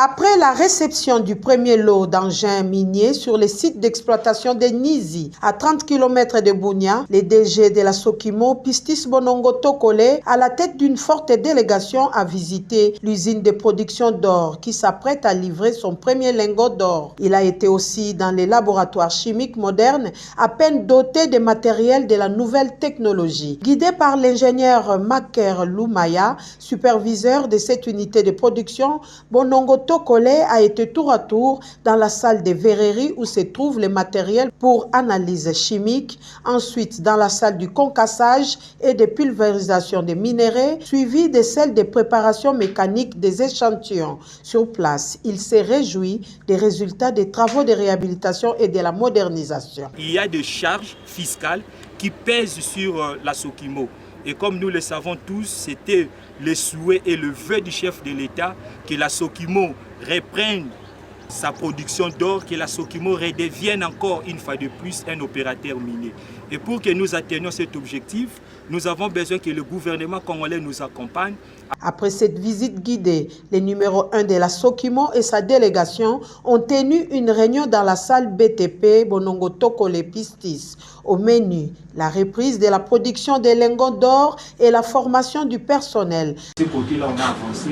Après la réception du premier lot d'engins miniers sur les sites d'exploitation de Nizi, à 30 km de Bunia, les DG de la Sokimo, Pistis Bonongo Tokole, à la tête d'une forte délégation, a visité l'usine de production d'or qui s'apprête à livrer son premier lingot d'or. Il a été aussi dans les laboratoires chimiques modernes, à peine dotés de matériel de la nouvelle technologie. Guidé par l'ingénieur Maker Lumaya, superviseur de cette unité de production, Bonongo Tokole a été tour à tour dans la salle de verrerie où se trouve le matériel pour analyse chimique, ensuite dans la salle du concassage et de pulvérisation des minéraux, suivi de celle de préparation mécanique des échantillons. Sur place, il s'est réjoui des résultats des travaux de réhabilitation et de la modernisation. Il y a des charges fiscales qui pèsent sur la Sokimo. Et comme nous le savons tous, c'était le souhait et le vœu du chef de l'État que la Sokimo reprenne sa production d'or, que la Sokimo redevienne encore une fois de plus un opérateur minier. Et pour que nous atteignions cet objectif, nous avons besoin que le gouvernement congolais nous accompagne. Après cette visite guidée, le numéro 1 de la Sokimo et sa délégation ont tenu une réunion dans la salle BTP Bonongo Tokole Pistis. Au menu, la reprise de la production des lingots d'or et la formation du personnel. De ce côté-là, on a avancé.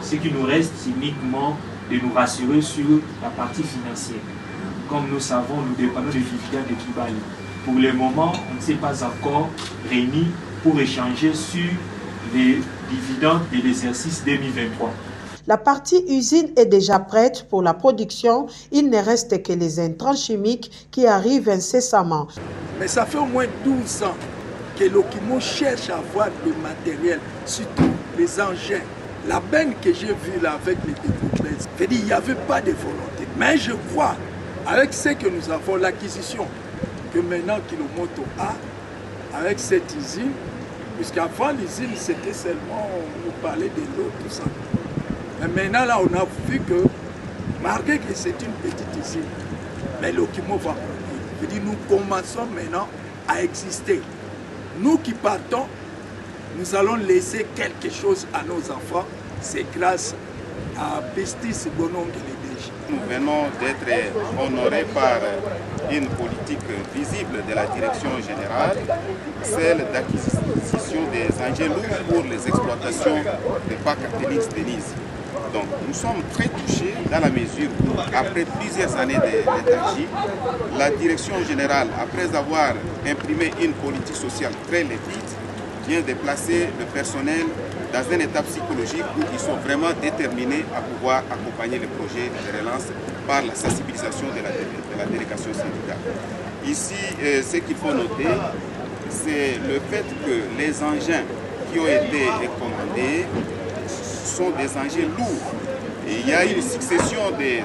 Ce qui nous reste, c'est uniquement de nous rassurer sur la partie financière. Comme nous savons, nous dépendons des dividendes de Kibali. Pour le moment, on ne s'est pas encore réunis pour échanger sur les dividendes de l'exercice 2023. La partie usine est déjà prête pour la production. Il ne reste que les intrants chimiques qui arrivent incessamment. Mais ça fait au moins 12 ans que l'Okimo cherche à avoir le matériel, surtout les engins. La benne que j'ai vue là avec les développeurs, il n'y avait pas de volonté. Mais je crois, avec ce que nous avons, l'acquisition, que maintenant Kilomoto a, avec cette usine, puisqu'avant l'usine, c'était seulement, on nous parlait de l'eau, tout ça. Mais maintenant, là, on a vu que, malgré que c'est une petite usine, mais l'Okimo va produire. Nous commençons maintenant à exister. Nous qui partons, nous allons laisser quelque chose à nos enfants. C'est grâce à Pistis Bonongo les DG. Nous venons d'être honorés par une politique visible de la direction générale, celle d'acquisition des engins lourds pour les exploitations des parcs Félix Denise. Donc nous sommes très touchés dans la mesure où, après plusieurs années de léthargie, la direction générale, après avoir imprimé une politique sociale très limpide, vient de placer le personnel dans un état psychologique où ils sont vraiment déterminés à pouvoir accompagner le projet de relance par la sensibilisation de la délégation syndicale. Ici, ce qu'il faut noter, c'est le fait que les engins qui ont été commandés sont des engins lourds. Et il y a une succession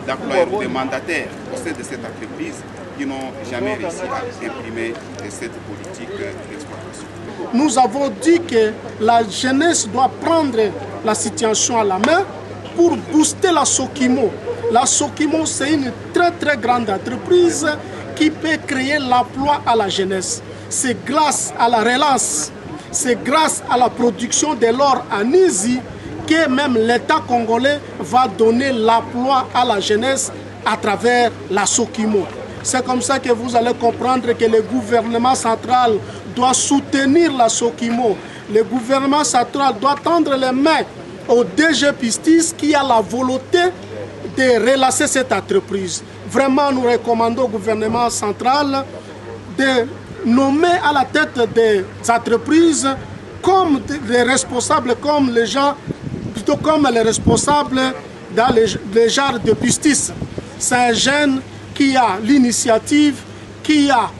d'employeurs ou de mandataires au sein de cette entreprise qui n'ont jamais réussi à imprimer cette politique d'exploitation. Nous avons dit que la jeunesse doit prendre la situation à la main pour booster la Sokimo. La Sokimo, c'est une très grande entreprise qui peut créer l'emploi à la jeunesse. C'est grâce à la relance, c'est grâce à la production de l'or à Nizi que même l'État congolais va donner l'emploi à la jeunesse à travers la Sokimo. C'est comme ça que vous allez comprendre que le gouvernement central doit soutenir la Sokimo. Le gouvernement central doit tendre les mains au DG Pistis qui a la volonté de relancer cette entreprise. Vraiment, nous recommandons au gouvernement central de nommer à la tête des entreprises comme des responsables, comme les gens, plutôt comme les responsables dans les genres de Pistis. C'est un jeune qui a l'initiative, qui a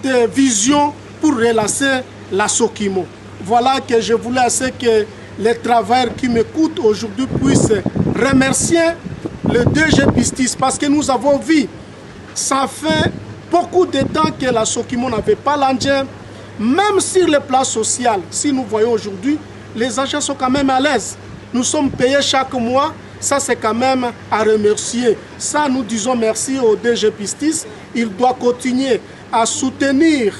des visions pour relancer la Sokimo. Voilà que je voulais assez que les travailleurs qui m'écoutent aujourd'hui puissent remercier le DG Pistis parce que nous avons vu, ça fait beaucoup de temps que la Sokimo n'avait pas l'engin. Même sur le plan social, si nous voyons aujourd'hui, les agents sont quand même à l'aise. Nous sommes payés chaque mois. Ça, c'est quand même à remercier. Ça, nous disons merci au DG Pistis. Il doit continuer à soutenir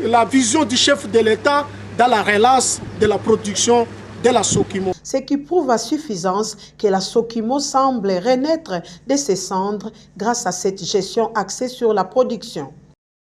la vision du chef de l'État dans la relance de la production de la Sokimo. Ce qui prouve à suffisance que la Sokimo semble renaître de ses cendres grâce à cette gestion axée sur la production.